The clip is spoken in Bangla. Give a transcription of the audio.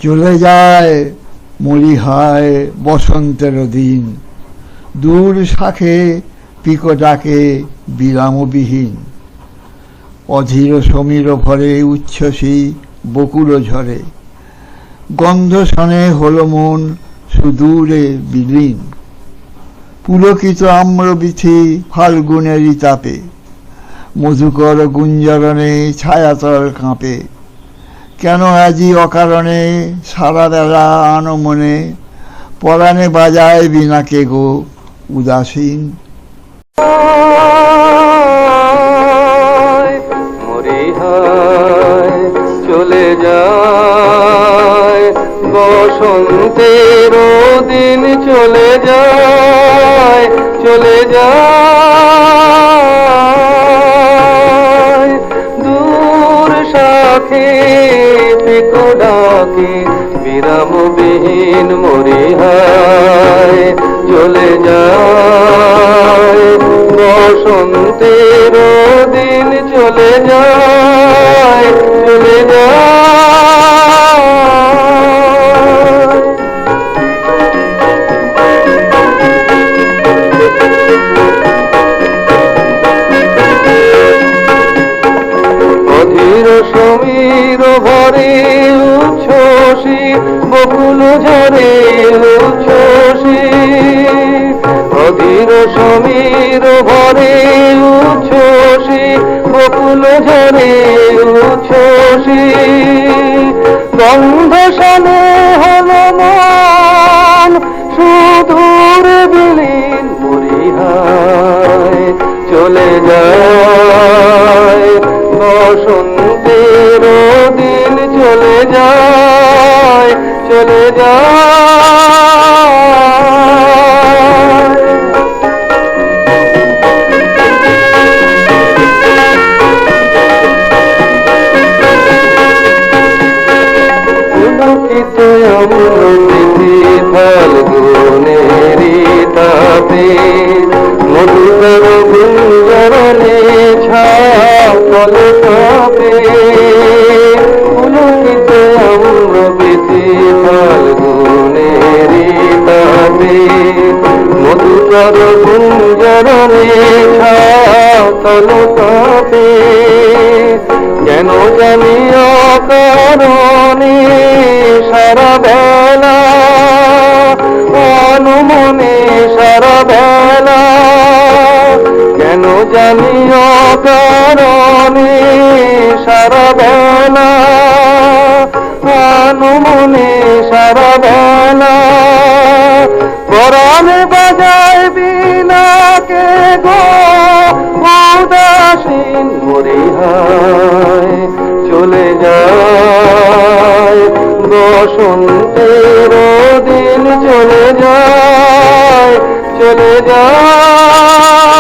চলে যায় মরিহায় বসন্তের দিন, দূর শাখে পিকো ডাকে বিরামবিহীন। অধীর সমীর ভরে উচ্ছ্বসী বকুল ঝরে, গন্ধ শনে হলো মন সুদূরে বিলীন। পুলকিত আম্রবিথি ফাল্গুনেরই তাপে, মধুকর গুঞ্জরণে ছায়াতল কাঁপে। কেন আজি অকারণে সারা বেলা আনমনে, পরাণে বাজায় বিনাকে গো উদাসীন। চলে যায় বসন্তের দিন, চলে যায় চলে যায় দূর শাখে পিকো ডাকে বিরামবিহীন। মরিহায় চলে যায় বসন্তের দিন, চলে যায় চলে যায়। অধীর সমীর ভরে উচ্ছ্বসী বকুল ঝরে উচ্ছ্বসী। অধীর সমীর ভরে উচ্ছ্বসী বকুল ঝরে উচ্ছ্বসী। গন্ধ শনে হলো মন সুদূর বিলীন। মরিহায় চলে যায় বসন্তের দিন, চলে যায় চলে যায়। পুলকিত অমৃতি ফাল্গুনেরই তাপে, মধুকর গুঞ্জরণে ছায়াতল কাঁপে। পুলকিত অমৃতি ফাল্গুনেরই তাপে, মধুকর গুঞ্জরণে ছায়াতল কাঁপে। কেন জানি অকারণে সারা বেলা অনুমনে সারা বেলা। কেন জানি অকারণে সারা বেলা অনুমনে সারা বেলা। পরাণে বাজায় বিনাকে গো উদাসীন। মরিহায় চলে যায় বসন্তের দিন, চলে যায় চলে যায়।